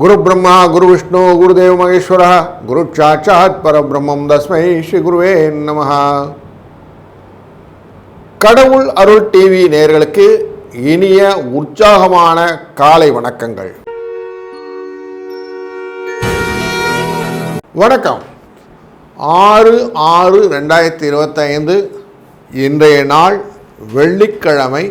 குரு பிரம்மா குரு விஷ்ணு குருதேவ மகேஸ்வர குரு சாட்சாத் பரபிரம்மம் தஸ்மை ஸ்ரீ குருவே நமஹ. கடவுள் அருள் டிவி நேயர்களுக்கு இனிய உற்சாகமான காலை வணக்கங்கள். வணக்கம். 6/6/2025 இன்றைய நாள் வெள்ளிக்கிழமை.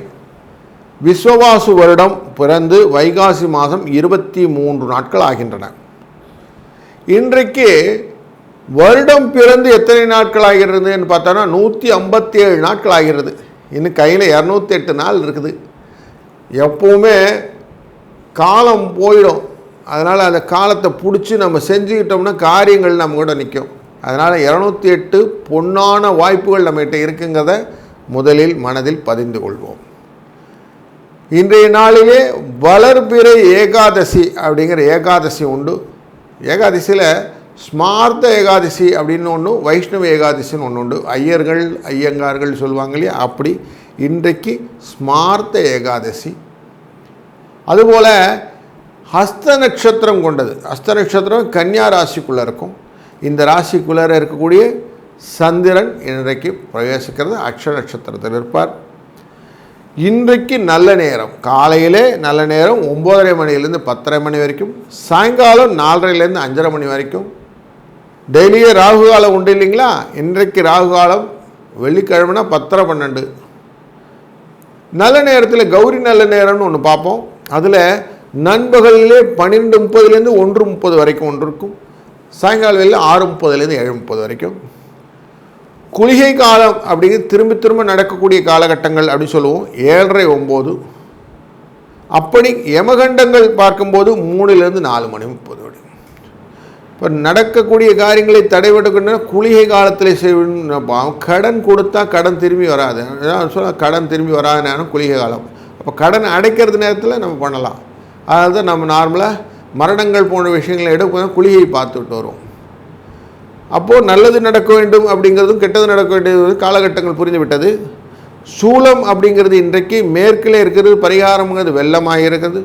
விஸ்வவாசு வருடம் பிறந்து வைகாசி மாதம் 23 நாட்கள் ஆகின்றன. இன்றைக்கு வருடம் பிறந்து எத்தனை நாட்கள் ஆகிறதுன்னு பார்த்தோன்னா 157 நாட்கள் ஆகிறது. இன்னும் கையில் 208 நாள் இருக்குது. எப்போவுமே காலம் போயிடும். அதனால் அந்த காலத்தை பிடிச்சி நம்ம செஞ்சுக்கிட்டோம்னா காரியங்கள் நம்ம கூட நிற்கும். அதனால் 208 பொன்னான வாய்ப்புகள் நம்மகிட்ட இருக்குங்கிறத முதலில் மனதில் பதிந்து கொள்வோம். இன்றைய நாளிலே வளர்பிறை ஏகாதசி அப்படிங்கிற ஏகாதசி உண்டு. ஏகாதசியில் ஸ்மார்த்த ஏகாதசி அப்படின்னு ஒன்று, வைஷ்ணவ ஏகாதசின்னு ஒன்று உண்டு. ஐயங்கார்கள் சொல்லுவாங்க இல்லையா, அப்படி இன்றைக்கு ஸ்மார்த்த ஏகாதசி. அதுபோல் ஹஸ்த நட்சத்திரம் கொண்டது. ஹஸ்த நட்சத்திரம் கன்னியா ராசிக்குள்ளே இருக்கும். இந்த ராசிக்குள்ளே இருக்கக்கூடிய சந்திரன் இன்றைக்கு பிரவேசிக்கிறது. அக்ஷர நட்சத்திரத்தில் இருப்பார். இன்றைக்கு நல்ல நேரம் காலையிலே நல்ல நேரம் 9:30 மணிலேருந்து 10:30 மணி வரைக்கும், சாயங்காலம் 4:30லேருந்து 5:30 மணி வரைக்கும். டெய்லியே ராகு காலம் உண்டு இல்லைங்களா? இன்றைக்கு ராகு காலம் வெள்ளிக்கிழமைனா 10:30-12. நல்ல நேரத்தில் கௌரி நல்ல நேரம்னு ஒன்று பார்ப்போம். அதில் நண்பகலிலே 12:30லேருந்து 1:30 வரைக்கும் ஒன்று இருக்கும். சாயங்கால வேளையில் 6:30லேருந்து 7:30 வரைக்கும். குளிகை காலம் அப்படிங்கிறது திரும்ப திரும்ப நடக்கக்கூடிய காலகட்டங்கள் அப்படின்னு சொல்லுவோம். 7:30-9. அப்படி யமகண்டங்கள் பார்க்கும்போது 3லேருந்து 4:30 வரைக்கும். இப்போ நடக்கக்கூடிய காரியங்களை தடைபடுகின்ற குளிகை காலத்தில் செய்யணும். கடன் கொடுத்தா கடன் திரும்பி வராது. சொல்ல கடன் திரும்பி வராத நேரம் குளிகை காலம். அப்போ கடன் அடைக்கிறது நேரத்தில் நம்ம பண்ணலாம். அதாவது நம்ம நார்மலாக மரணங்கள் போன்ற விஷயங்களை எடுக்க குளிகை பார்த்துட்டு வரும். அப்போது நல்லது நடக்க வேண்டும் அப்படிங்கிறதும் கெட்டது நடக்க வேண்டியது காலகட்டங்கள் புரிந்துவிட்டது. சூலம் அப்படிங்கிறது இன்றைக்கு மேற்கில் இருக்கிறது. பரிகாரம்ங்கிறது வெள்ளமாக இருக்குது.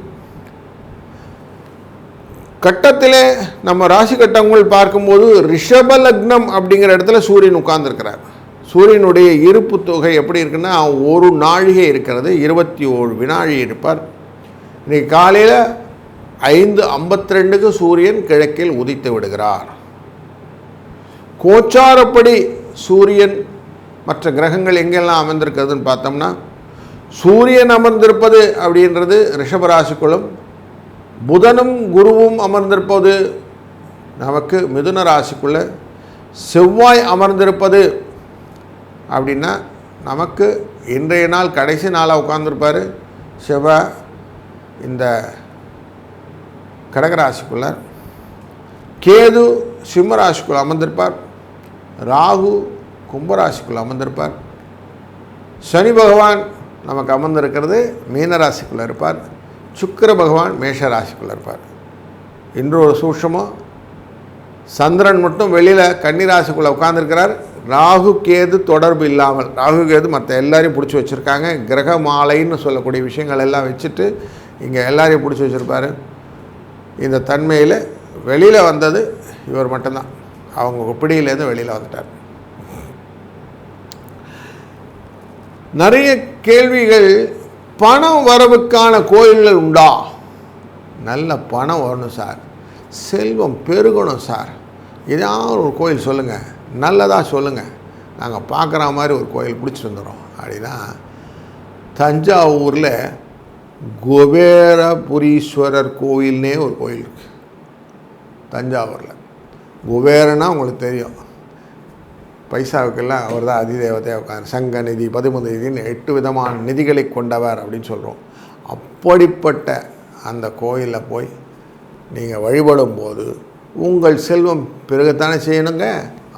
கட்டத்தில் நம்ம ராசி கட்டங்கள் பார்க்கும்போது ரிஷப லக்னம் அப்படிங்கிற இடத்துல சூரியன் உட்கார்ந்துருக்கிறார். சூரியனுடைய இருப்பு தொகை எப்படி இருக்குன்னா, ஒரு நாழிகை இருக்கிறது. 21 வினாழி இருப்பார். இன்றைக்கி காலையில் 5:52 சூரியன் கிழக்கில் உதித்து விடுகிறார். கோச்சாரப்படி சூரியன் மற்ற கிரகங்கள் எங்கெல்லாம் அமர்ந்திருக்கிறதுன்னு பார்த்தோம்னா, சூரியன் அமர்ந்திருப்பது அப்படின்றது ரிஷபராசிக்குள்ளும், புதனும் குருவும் அமர்ந்திருப்பது நமக்கு மிதுன ராசிக்குள்ள, செவ்வாய் அமர்ந்திருப்பது அப்படின்னா நமக்கு இன்றைய நாள் கடைசி நாளாக உட்கார்ந்துருப்பார் செவ்வாய் இந்த கடகராசிக்குள்ள, கேது சிம்மராசிக்குள்ள அமர்ந்திருப்பார், ராகு கும்பராசிக்குள்ளே அமர்ந்திருப்பார், சனி பகவான் நமக்கு அமர்ந்திருக்கிறது மீனராசிக்குள்ளே இருப்பார், சுக்கிர பகவான் மேஷ ராசிக்குள்ளே இருப்பார். இன்று ஒரு சூட்சமோ சந்திரன் மட்டும் வெளியில் கன்னிராசிக்குள்ளே உட்கார்ந்துருக்கிறார். ராகு கேது தொடர்பு இல்லாமல், ராகு கேது மற்ற எல்லாரையும் பிடிச்சி வச்சுருக்காங்க. கிரக மாலைன்னு சொல்லக்கூடிய விஷயங்கள் எல்லாம் வச்சுட்டு இங்கே எல்லாரையும் பிடிச்சி வச்சுருப்பார். இந்த தன்மையில் வெளியில் வந்தது இவர் மட்டும்தான். அவங்க பிடியிலேருந்து வெளியில் வந்துட்டார். நிறைய கேள்விகள். பணம் வரவுக்கான கோயில்கள் உண்டா? நல்ல பணம் வரணும் சார், செல்வம் பெருகணும் சார், ஏதாவது ஒரு கோயில் சொல்லுங்கள், நல்லதாக சொல்லுங்கள், நாங்கள் பார்க்குற மாதிரி ஒரு கோயில் பிடிச்சிட்டு வந்துடுறோம் அப்படின்னா, தஞ்சாவூரில் குபேரபுரீஸ்வரர் கோயில்னே ஒரு கோயில் இருக்குது. தஞ்சாவூரில் குபேரனா உங்களுக்கு தெரியும், பைசாவுக்கெல்லாம் அவர் தான் அதிதேவதையாக உட்கார். சங்க நிதி, பதும நிதின்னு 8 விதமான நிதிகளை கொண்டவர் அப்படின்னு சொல்கிறோம். அப்படிப்பட்ட அந்த கோயிலில் போய் நீங்கள் வழிபடும்போது உங்கள் செல்வம் பெருகத்தானே செய்யணுங்க.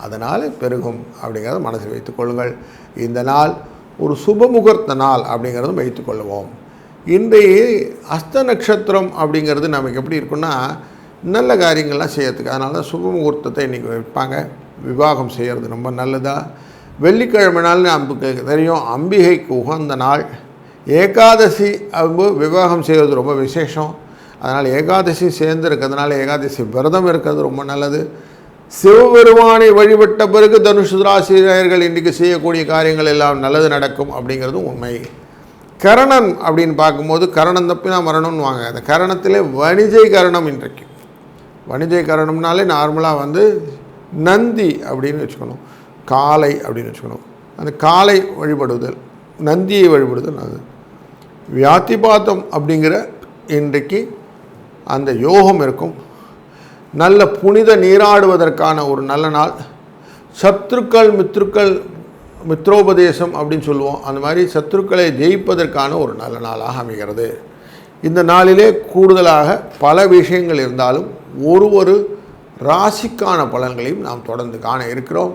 அதனால் பெருகும் அப்படிங்கிறத மனசில் வைத்துக்கொள்ளுங்கள். இந்த நாள் ஒரு சுபமுகூர்த்த நாள் அப்படிங்கிறதும் வைத்துக்கொள்வோம். இன்றைய ஹஸ்த நட்சத்திரம் அப்படிங்கிறது நமக்கு எப்படி இருக்குன்னா, நல்ல காரியங்கள்லாம் செய்யறதுக்கு. அதனால தான் சுப முகூர்த்தத்தை இன்றைக்கி வைப்பாங்க. விவாகம் செய்கிறது ரொம்ப நல்லதாக. வெள்ளிக்கிழமை நாள்னு நமக்கு தெரியும் அம்பிகைக்கு உகந்த நாள். ஏகாதசி விவாகம் செய்வது ரொம்ப விசேஷம். அதனால் ஏகாதசி சேர்ந்து இருக்கிறதுனால ஏகாதசி விரதம் இருக்கிறது ரொம்ப நல்லது. சிவபெருமானை வழிபட்ட பிறகு தனுசு ராசினியர்கள் இன்றைக்கு செய்யக்கூடிய காரியங்கள் எல்லாம் நல்லது நடக்கும் அப்படிங்கிறதும் உண்மை. கரணம் அப்படின்னு பார்க்கும்போது கரணம் தப்பினா மரணம்னு வாங்க. அந்த கரணத்திலே வணிஜை கரணம் இன்றைக்கு. வணிஜை கரணம்னாலே நார்மலாக நந்தி அப்படின்னு வச்சுக்கணும், காளை அப்படின்னு வச்சுக்கணும். அந்த காளை வழிபடுதல், நந்தியை வழிபடுதல். அது வியாத்திபாதம் அப்படிங்கிற இன்றைக்கு அந்த யோகம் இருக்கும். நல்ல புனித நீராடுவதற்கான ஒரு நல்ல நாள். சத்ருக்கள் மித்ரோபதேசம் அப்படின்னு சொல்லுவோம். அந்த மாதிரி சத்ருக்களை ஜெயிப்பதற்கான ஒரு நல்ல நாளாக அமைகிறது. இந்த நாளிலே கூடுதலாக பல விஷயங்கள் இருந்தாலும் ஒரு ராசிக்கான பலன்களையும் நாம் தொடர்ந்து காண இருக்கிறோம்.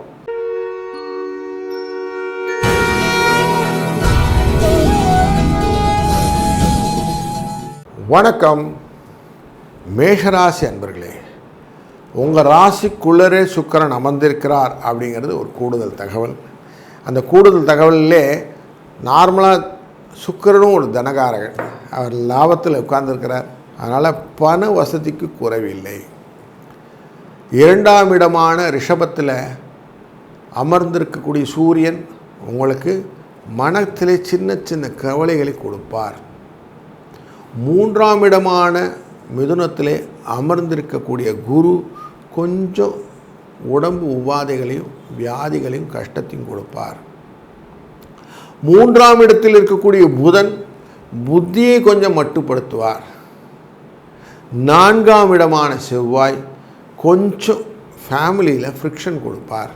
வணக்கம் மேஷராசி அன்பர்களே. உங்கள் ராசிக்குள்ளரே சுக்கிரன் அமர்ந்திருக்கிறார் அப்படிங்கிறது ஒரு கூடுதல் தகவல். அந்த கூடுதல் தகவலிலே நார்மலாக சுக்கிரனும் ஒரு தனகாரகன், அவர் லாபத்தில் உட்கார்ந்துருக்கிறார். அதனால் பண வசதிக்கு குறைவில்லை. 2ஆம் இடமான ரிஷபத்தில் அமர்ந்திருக்கக்கூடிய சூரியன் உங்களுக்கு மனத்திலே சின்ன சின்ன கவலைகளை கொடுப்பார். 3ஆம் இடமான மிதுனத்திலே அமர்ந்திருக்கக்கூடிய குரு கொஞ்சம் உடம்பு உபாதைகளையும் வியாதிகளையும் கஷ்டத்தையும் கொடுப்பார். 3ஆம் இடத்தில் இருக்கக்கூடிய புதன் புத்தியை கொஞ்சம் மட்டுப்படுத்துவார். 4ஆம் இடமான செவ்வாய் கொஞ்சம் ஃபேமிலியில் ஃப்ரிக்ஷன் கொடுப்பார்.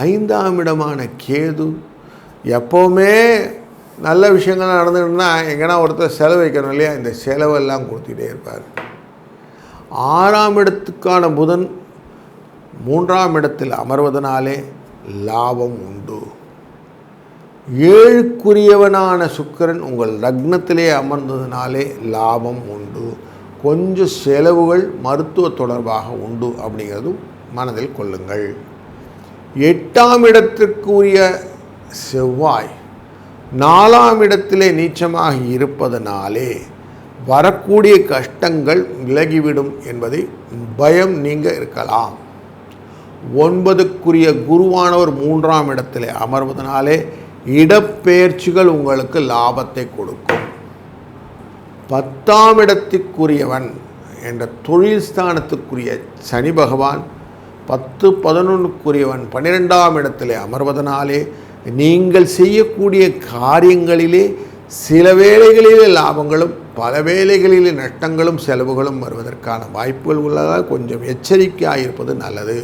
5ஆம் இடமான கேது எப்போவுமே நல்ல விஷயங்கள் நடந்துட்டுனா எங்கன்னா ஒருத்தர் செலவு வைக்கணும் இல்லையா, இந்த செலவெல்லாம் கொடுத்துட்டே இருப்பார். 6ஆம் இடத்துக்கான புதன் 3ஆம் இடத்தில் அமர்வதனாலே லாபம் உண்டு. 7க்குரியவனான சுக்கிரன் உங்கள் லக்னத்திலே அமர்ந்ததுனாலே லாபம் உண்டு. கொஞ்சம் செலவுகள் மருத்துவ தொடர்பாக உண்டு அப்படிங்கிறதும் மனதில் கொள்ளுங்கள். 8ஆம் இடத்திற்குரிய செவ்வாய் 4ஆம் இடத்திலே நீச்சமாக இருப்பதனாலே வரக்கூடிய கஷ்டங்கள் விலகிவிடும் என்பதை பயம் நீங்க இருக்கலாம். 9க்குரிய குருவானவர் 3ஆம் இடத்திலே அமர்வதனாலே இடப்பெயர்ச்சிகள் உங்களுக்கு லாபத்தை கொடுக்கும். 10ஆம் இடத்திற்குரியவன் என்ற தொழில் ஸ்தானத்துக்குரிய சனி பகவான் 10, 11க்குரியவன் 12ஆம் இடத்திலே அமர்வதனாலே நீங்கள் செய்யக்கூடிய காரியங்களிலே சில வேளைகளிலே லாபங்களும் பல வேளைகளிலே நஷ்டங்களும் செலவுகளும் வருவதற்கான வாய்ப்புகள் உள்ளதால் கொஞ்சம் எச்சரிக்கையாக இருப்பது நல்லது.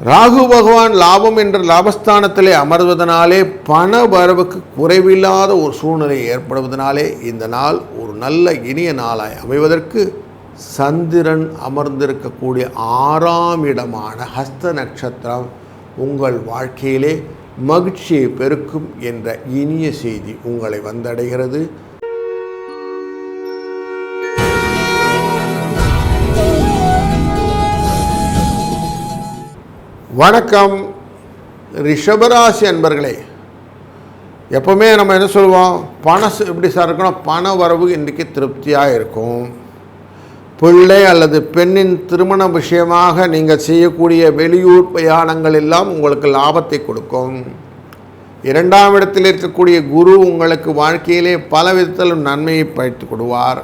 ராகு பகவான் லாபம் என்ற லாபஸ்தானத்திலே அமர்வதனாலே பண வரவுக்கு குறைவில்லாத ஒரு சூழ்நிலை ஏற்படுவதனாலே இந்த நாள் ஒரு நல்ல இனிய நாளாய் அமைவதற்கு சந்திரன் அமர்ந்திருக்கக்கூடிய 6ஆம் இடமான ஹஸ்த நட்சத்திரம் உங்கள் வாழ்க்கையிலே மகிழ்ச்சியை பெருக்கும் என்ற இனிய செய்தி உங்களை வந்தடைகிறது. வணக்கம் ரிஷபராசி அன்பர்களே. எப்போவுமே நம்ம என்ன சொல்லுவோம், பணம் எப்படி சார் இருக்கணும், பண வரவு இன்றைக்கு திருப்தியாக இருக்கும். பிள்ளை அல்லது பெண்ணின் திருமண விஷயமாக நீங்கள் செய்யக்கூடிய வெளியூர் பிரயாணங்கள் எல்லாம் உங்களுக்கு லாபத்தை கொடுக்கும். 2ஆம் இடத்தில் இருக்கக்கூடிய குரு உங்களுக்கு வாழ்க்கையிலே பல விதத்திலும் நன்மையை பயிற்று கொடுவார்.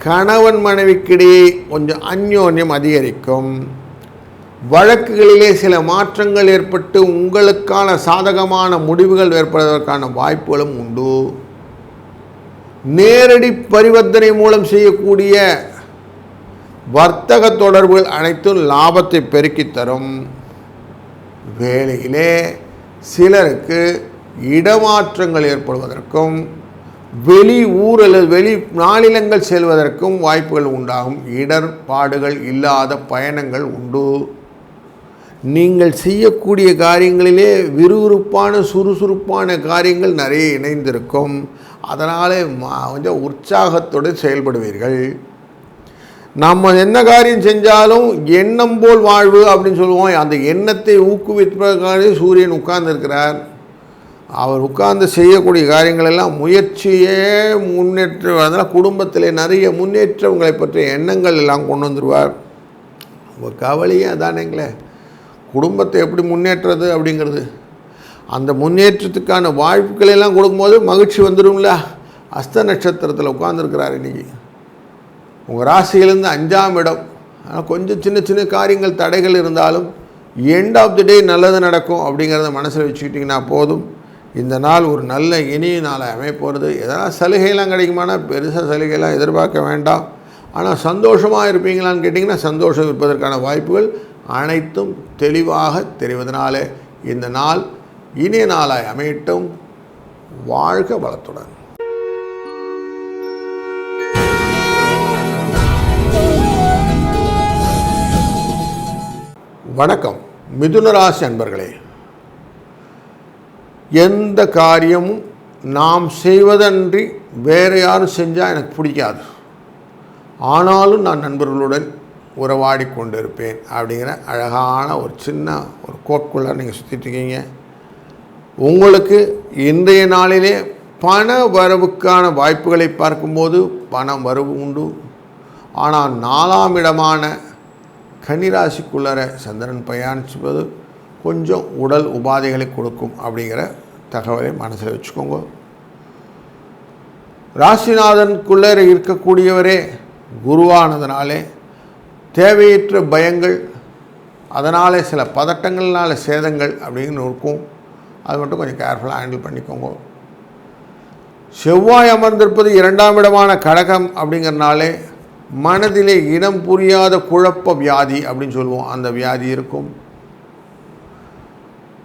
கணவன் மனைவிக்கிடையே கொஞ்சம் அந்யோன்யம் அதிகரிக்கும். வழக்குகளிலே சில மாற்றங்கள் ஏற்பட்டு உங்களுக்கான சாதகமான முடிவுகள் ஏற்படுவதற்கான வாய்ப்புகளும் உண்டு. நேரடி பரிவர்த்தனை மூலம் செய்யக்கூடிய வர்த்தக தொடர்புகள் அனைத்தும் லாபத்தை பெருக்கித் தரும். வேலையிலே சிலருக்கு இடமாற்றங்கள் ஏற்படுவதற்கும் வெளி ஊர் அல்லது வெளி மாநிலங்கள் செல்வதற்கும் வாய்ப்புகள் உண்டாகும். இடர்பாடுகள் இல்லாத பயணங்கள் உண்டு. நீங்கள் செய்யக்கூடிய காரியங்களிலே விறுவிறுப்பான சுறுசுறுப்பான காரியங்கள் நிறைய இணைந்திருக்கும். அதனால் கொஞ்சம் உற்சாகத்தோடு செயல்படுவீர்கள். நம்ம என்ன காரியம் செஞ்சாலும் எண்ணம் போல் வாழ்வு அப்படின்னு சொல்லுவோம். அந்த எண்ணத்தை ஊக்குவிப்பதற்காக சூரியன் உட்கார்ந்துருக்கிறார். அவர் உட்கார்ந்து செய்யக்கூடிய காரியங்கள் எல்லாம் முயற்சியே முன்னேற்றம். அதனால் குடும்பத்தில் நிறைய முன்னேற்றங்களை பற்றிய எண்ணங்கள் எல்லாம் கொண்டு வந்துடுவார். உங்கள் கவலையே அதானேங்களே, குடும்பத்தை எப்படி முன்னேற்றது அப்படிங்கிறது. அந்த முன்னேற்றத்துக்கான வாய்ப்புகளை எல்லாம் கொடுக்கும்போது மகிழ்ச்சி வந்துடும்ல. அஸ்த நட்சத்திரத்தில் உட்கார்ந்துருக்கிறார் இன்றைக்கி. உங்கள் ராசியிலேருந்து 5ஆம் இடம். ஆனால் கொஞ்சம் சின்ன சின்ன காரியங்கள் தடைகள் இருந்தாலும் எண்ட் ஆஃப் தி டே நல்லது நடக்கும் அப்படிங்கிறத மனசில் வச்சுக்கிட்டிங்கன்னா போதும். இந்த நாள் ஒரு நல்ல இனிய நாளை அமைப்போகிறது. எதனால் சலுகையெல்லாம் கிடைக்குமானா பெருசாக சலுகையெல்லாம் எதிர்பார்க்க வேண்டாம். ஆனால் சந்தோஷமாக இருப்பீங்களான்னு கேட்டிங்கன்னா சந்தோஷம் இருப்பதற்கான வாய்ப்புகள் அனைத்தும் தெளிவாக தெரிவதனாலே இந்த நாள் இனிய நாளாய் அமையட்டும். வாழ்க வளத்துடன். வணக்கம் மிதுன ராசி அன்பர்களே. எந்த காரியமும் நாம் செய்வதன்றி வேறு யாரும் செஞ்சால் எனக்கு பிடிக்காது, ஆனாலும் நான் நண்பர்களுடன் உறவாடி கொண்டு இருப்பேன் அப்படிங்கிற அழகான ஒரு சின்ன ஒரு கோட்குள்ளே நீங்கள் சுற்றிட்டுருக்கீங்க. உங்களுக்கு இன்றைய நாளிலே பண வரவுக்கான வாய்ப்புகளை பார்க்கும்போது பணம் வரவு உண்டு. ஆனால் 4ஆம் இடமான கன்னிராசிக்குள்ளர சந்திரன் பயணிச்சுவது கொஞ்சம் உடல் உபாதைகளை கொடுக்கும் அப்படிங்கிற தகவலை மனசில் வச்சுக்கோங்க. ராசிநாதனுக்குள்ளே இருக்கக்கூடியவரே குருவானதுனாலே தேவையற்ற பயங்கள், அதனால் சில பதட்டங்கள்னால சேதங்கள் அப்படின்னு இருக்கும். அது மட்டும் கொஞ்சம் கேர்ஃபுல்லாக ஹேண்டில் பண்ணிக்கோங்க. செவ்வாய் அமர்ந்திருப்பது 2ஆம் இடமான கடகம் அப்படிங்கிறனாலே மனதிலே இனம் புரியாத குழப்ப வியாதி அப்படின்னு சொல்லுவோம், அந்த வியாதி இருக்கும்.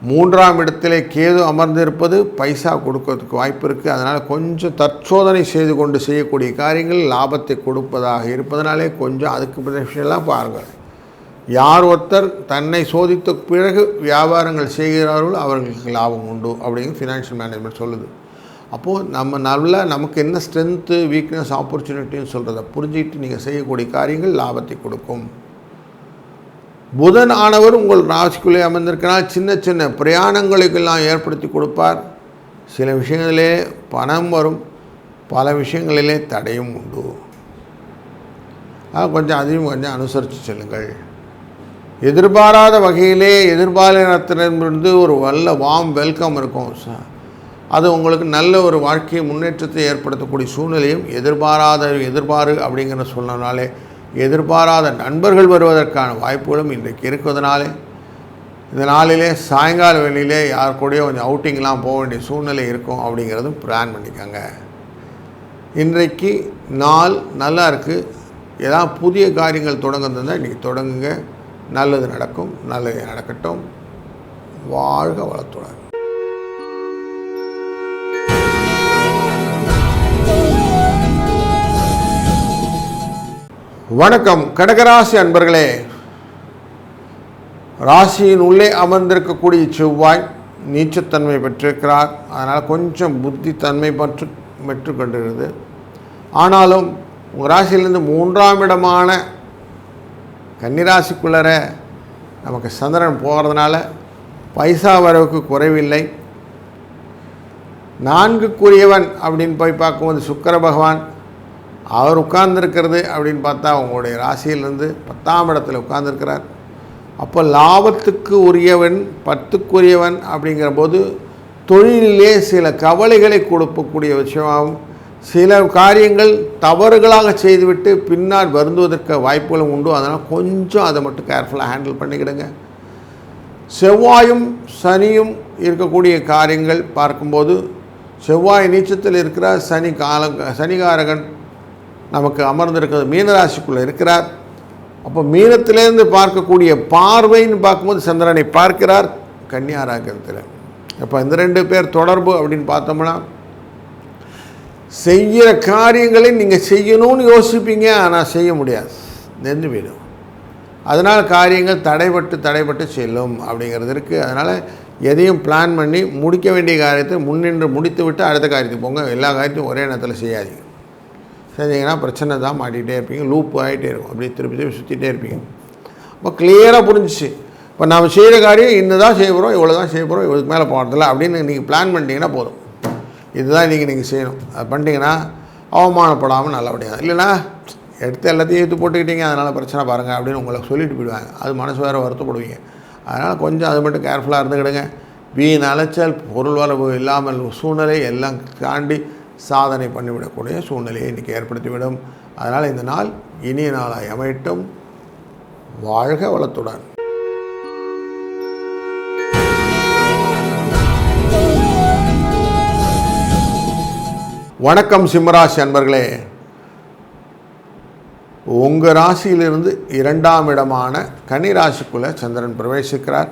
3ஆம் இடத்திலே கேது அமர்ந்திருப்பது பைசா கொடுக்கறதுக்கு வாய்ப்பு இருக்குது. அதனால் கொஞ்சம் தற்சோதனை செய்து கொண்டு செய்யக்கூடிய காரியங்கள் லாபத்தை கொடுப்பதாக இருப்பதனாலே கொஞ்சம் அதுக்கு விஷயம்லாம் பாருங்கள். யார் ஒருத்தர் தன்னை சோதித்த பிறகு வியாபாரங்கள் செய்கிறார்களோ அவர்களுக்கு லாபம் உண்டு அப்படிங்கிற ஃபினான்ஷியல் மேனேஜ்மெண்ட் சொல்லுது. அப்போது நமக்கு என்ன ஸ்ட்ரென்த்து, வீக்னஸ், ஆப்பர்ச்சுனிட்டின்னு சொல்கிறத புரிஞ்சுக்கிட்டு நீங்கள் செய்யக்கூடிய காரியங்கள் லாபத்தை கொடுக்கும். புதன் ஆனவர் உங்கள் ராசிக்குள்ளே அமர்ந்திருக்கனால் சின்ன சின்ன பிரயாணங்களுக்கெல்லாம் ஏற்படுத்தி கொடுப்பார். சில விஷயங்களிலே பணம் வரும், பல விஷயங்களிலே தடையும் உண்டு. கொஞ்சம் அதையும் கொஞ்சம் அனுசரித்து செல்லுங்கள். எதிர்பாராத வகையிலே எதிர்பாலினத்திலிருந்து ஒரு வார்ம் வெல்கம் இருக்கும். அது உங்களுக்கு நல்ல ஒரு வாழ்க்கை முன்னேற்றத்தை ஏற்படுத்தக்கூடிய சூழ்நிலையும் எதிர்பாரு அப்படிங்கிற சொன்னனாலே எதிர்பாராத நண்பர்கள் வருவதற்கான வாய்ப்புகளும் இன்றைக்கு இருக்கிறதுனாலே இந்த நாளிலே சாயங்கால வேளையிலே யார் கூடயோ கொஞ்சம் அவுட்டிங்லாம் போக வேண்டிய சூழ்நிலை இருக்கும் அப்படிங்கிறதும் பிளான் பண்ணிக்கோங்க. இன்றைக்கு நாள் நல்லா இருக்குது. ஏதாவது புதிய காரியங்கள் தொடங்குறதுனா இன்றைக்கி தொடங்குங்க. நல்லது நடக்கும், நல்லது நடக்கட்டும். வாழ்க வளத்துடன். வணக்கம் கடகராசி அன்பர்களே. ராசியின் உள்ளே அமர்ந்திருக்கக்கூடிய செவ்வாய் நீச்சத்தன்மை பெற்றிருக்கிறார். அதனால் கொஞ்சம் புத்தித்தன்மை பெற்றுக்கொண்டிருக்கிறது. ஆனாலும் உங்கள் ராசியிலிருந்து 3ஆம் இடமான கன்னிராசிக்குள்ளர நமக்கு சந்திரன் போகிறதுனால பைசா வரவுக்கு குறைவில்லை. 4க்குரியவன் அப்படின்னு போய் பார்க்கும்போது சுக்கிர பகவான் அவர் உட்கார்ந்துருக்கிறது அப்படின்னு பார்த்தா உங்களுடைய ராசியிலிருந்து 10ஆம் இடத்துல உட்கார்ந்துருக்கிறார். அப்போ லாபத்துக்கு உரியவன் 10க்குரியவன் அப்படிங்கிற போது தொழிலிலே சில கவலைகளை கொடுக்கக்கூடிய விஷயமாகவும் சில காரியங்கள் தவறுகளாக செய்துவிட்டு பின்னால் வருந்துவதற்கு வாய்ப்புகளும் உண்டு. அதனால் கொஞ்சம் அதை மட்டும் கேர்ஃபுல்லாக ஹேண்டில் பண்ணிக்கிடுங்க. செவ்வாயும் சனியும் இருக்கக்கூடிய காரியங்கள் பார்க்கும்போது செவ்வாய் நீச்சத்தில் இருக்கிறார். சனிகாரகன் நமக்கு அமர்ந்திருக்கிறது மீனராசிக்குள்ளே இருக்கிறார். அப்போ மீனத்திலேருந்து பார்க்கக்கூடிய பார்வைன்னு பார்க்கும்போது சந்திரனை பார்க்கிறார் கன்னியாராகத்தில். அப்போ இந்த 2 பேர் தொடர்பு அப்படின்னு பார்த்தோம்னா செய்கிற காரியங்களை நீங்கள் செய்யணும்னு யோசிப்பீங்க, ஆனால் செய்ய முடியாது, நின்று போயிடும். அதனால் காரியங்கள் தடைபட்டு செல்லும் அப்படிங்கிறது இருக்குது. அதனால் எதையும் பிளான் பண்ணி முடிக்க வேண்டிய காரியத்தை முன்னின்று முடித்து விட்டு அடுத்த காரியத்துக்கு போங்க. எல்லா காரியத்தையும் ஒரே நேரத்தில் செய்யாதீங்க. செஞ்சீங்கன்னா பிரச்சனை தான் மாட்டிகிட்டே இருப்பீங்க, லூப் ஆகிட்டே இருக்கும், அப்படியே திருப்பி சுற்றிகிட்டே இருப்பீங்க. அப்போ கிளியராக புரிஞ்சிச்சு இப்போ நம்ம செய்கிற காரியம் இன்னதான் செய்ய போகிறோம், இவ்வளோ தான் செய்ய போகிறோம், இவ்வளோக்கு மேலே போகிறதில்ல அப்படின்னு நீங்கள் பிளான் பண்ணிட்டீங்கன்னா போதும். இதுதான் நீங்கள் செய்யணும். அது பண்ணிட்டீங்கன்னா அவமானப்படாமல் நல்லபடியாக, இல்லைன்னா எடுத்து எல்லாத்தையும் எடுத்து போட்டுக்கிட்டீங்க அதனால் பிரச்சனை பாருங்கள் அப்படின்னு உங்களை சொல்லிட்டு போயிடுவாங்க. அது மனசு வேறு வருத்தப்படுவீங்க. அதனால் கொஞ்சம் அது மட்டும் கேர்ஃபுல்லாக இருந்துக்கிடுங்க. வீண் அலைச்சல், பொருள் வரவு இல்லாமல் சூழ்நிலை எல்லாம் தாண்டி சாதனை பண்ணிவிடக்கூடிய சூழ்நிலையை இன்றைக்கி ஏற்படுத்திவிடும். அதனால் இந்த நாள் இனிய நாளாய் அமையட்டும். வாழ்க வளத்துடன். வணக்கம் சிம்மராசி அன்பர்களே. உங்கள் ராசியிலிருந்து 2ஆம் இடமான கன்னி ராசிக்குள்ளே சந்திரன் பிரவேசிக்கிறார்.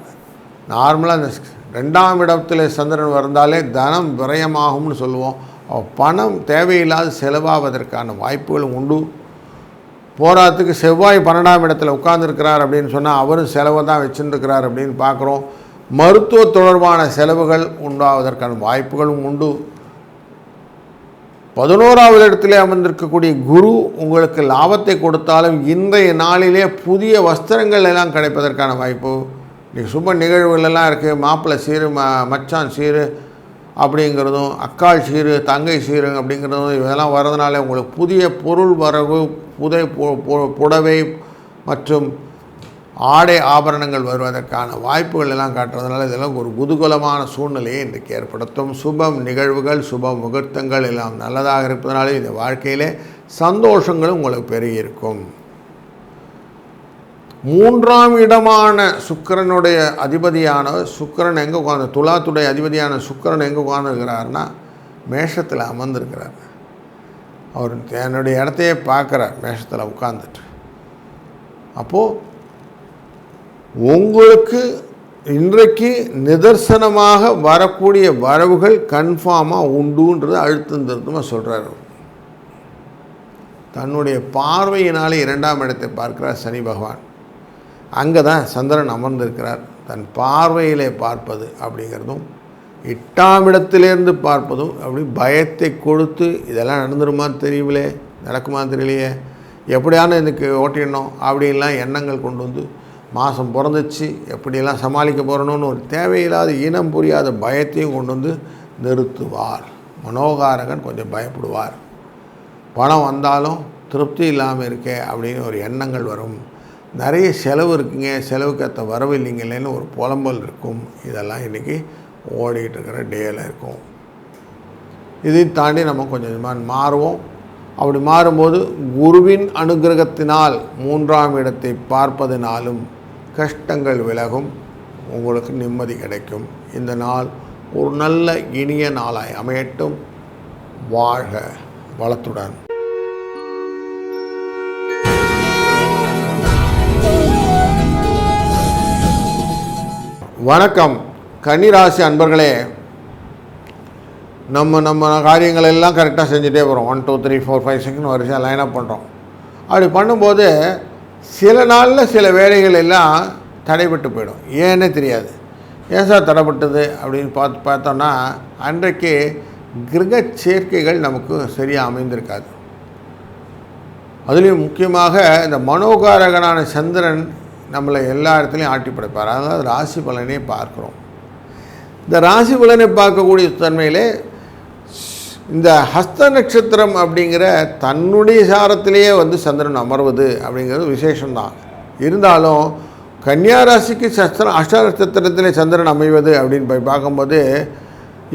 நார்மலாக இந்த 2ஆம் இடத்துல சந்திரன் வந்தாலே தனம் விரயமாகும்னு சொல்லுவோம். பணம் தேவையில்லாத செலவாவதற்கான வாய்ப்புகளும் உண்டு. போராட்டத்துக்கு செவ்வாய் 12ஆம் இடத்துல உட்கார்ந்துருக்கிறார் அப்படின்னு சொன்னால் அவரும் செலவை தான் வச்சுருக்கிறார் அப்படின்னு பார்க்குறோம். மருத்துவ தொடர்பான செலவுகள் உண்டாவதற்கான வாய்ப்புகளும் உண்டு. 11ஆவது இடத்திலே அமர்ந்திருக்கக்கூடிய குரு உங்களுக்கு லாபத்தை கொடுத்தாலும் இன்றைய நாளிலே புதிய வஸ்திரங்கள் எல்லாம் கிடைப்பதற்கான வாய்ப்பு. இன்றைக்கி சுப நிகழ்வுகளெல்லாம் இருக்குது. மாப்பிள்ளை சீரு, மச்சான் சீரு அப்படிங்கிறதும், அக்காள் சீரு, தங்கை சீரு அப்படிங்கிறதும் இதெல்லாம் வர்றதுனால உங்களுக்கு புதிய பொருள் வரவு, புடவை மற்றும் ஆடை ஆபரணங்கள் வருவதற்கான வாய்ப்புகள் எல்லாம் காட்டுறதுனால இதெல்லாம் ஒரு குதூகலமான சூழ்நிலையை இன்றைக்கு ஏற்படுத்தும். சுபம் நிகழ்வுகள், சுப முகூர்த்தங்கள் எல்லாம் நல்லதாக இருப்பதனால இந்த வாழ்க்கையிலே சந்தோஷங்களும் உங்களுக்கு பெருகியிருக்கும். 3ஆம் இடமான சுக்கிரனுடைய அதிபதியான சுக்கிரன் எங்கே உட்காந்து, துலாத்துடைய அதிபதியான சுக்கிரன் எங்கே உட்காந்துருக்கிறார்னா மேஷத்தில் அமர்ந்திருக்கிறார். அவர் என்னுடைய இடத்தையே பார்க்குறார் மேஷத்தில் உட்காந்துட்டு. அப்போது உங்களுக்கு இன்றைக்கு நிதர்சனமாக வரக்கூடிய வரவுகள் கன்ஃபார்மாக உண்டுன்றது அழுத்தம் திருத்தமாக சொல்கிறார். தன்னுடைய பார்வையினாலே 2ஆம் இடத்தை பார்க்கிறார் சனி பகவான். அங்கே தான் சந்திரன் அமர்ந்திருக்கிறார். தன் பார்வையிலே பார்ப்பது அப்படிங்கிறதும் 8ஆம் இடத்திலேருந்து பார்ப்பதும் அப்படி பயத்தை கொடுத்து இதெல்லாம் நடந்துருமா தெரியவில்லை, நடக்குமா தெரியலையே, எப்படியான இதுக்கு ஓட்டிடணும் அப்படின்லாம் எண்ணங்கள் கொண்டு வந்து மாதம் பிறந்துச்சு எப்படியெல்லாம் சமாளிக்க போகிறணும்னு ஒரு தேவையில்லாத இனம் புரியாத பயத்தையும் கொண்டு வந்து நிறுத்துவார். மனோகாரகன் கொஞ்சம் பயப்படுவார். பணம் வந்தாலும் திருப்தி இல்லாமல் இருக்கே அப்படின்னு ஒரு எண்ணங்கள் வரும். நிறைய செலவு இருக்குங்க, செலவுக்கு ஏற்ற வரவு இல்லைங்களேன்னு ஒரு புலம்பல் இருக்கும். இதெல்லாம் இன்றைக்கி ஓடிக்கிட்டு இருக்கிற டேயில் இருக்கும். இதையும் தாண்டி நம்ம கொஞ்சம் கொஞ்சமாக மாறுவோம். அப்படி மாறும்போது குருவின் அனுகிரகத்தினால் 3ஆம் இடத்தை பார்ப்பதினாலும் கஷ்டங்கள் விலகும், உங்களுக்கு நிம்மதி கிடைக்கும். இந்த நாள் ஒரு நல்ல இனிய நாளாய் அமையட்டும். வாழ்க வளத்துடன். வணக்கம் கன்னிராசி அன்பர்களே. நம்ம காரியங்கள் எல்லாம் கரெக்டாக செஞ்சுட்டே போகிறோம். 1 2 3 4 5 6ன்னு வரிசையாக லைனப் பண்ணுறோம். அப்படி பண்ணும்போது சில நாளில் சில வேலைகள் எல்லாம் தடைபட்டு போயிடும். ஏன்னே தெரியாது. ஏன் சார் தடைப்பட்டது அப்படின்னு பார்த்தோன்னா அன்றைக்கு கிரக சேர்க்கைகள் நமக்கு சரியாக அமைந்திருக்காது. அதுலேயும் முக்கியமாக இந்த மனோகாரகனான சந்திரன் நம்மளை எல்லா இடத்துலையும் ஆட்டி படைப்பார். அதாவது ராசி பலனை பார்க்குறோம். இந்த ராசி பலனை பார்க்கக்கூடிய தன்மையிலே இந்த ஹஸ்த நட்சத்திரம் அப்படிங்கிற தன்னுடைய சாரத்திலேயே வந்து சந்திரன் அமர்வது அப்படிங்கிறது விசேஷம்தான். இருந்தாலும் கன்னியா ராசிக்கு அஷ்ட நட்சத்திரத்திலே சந்திரன் அமைவது அப்படின்னு போய் பார்க்கும்போது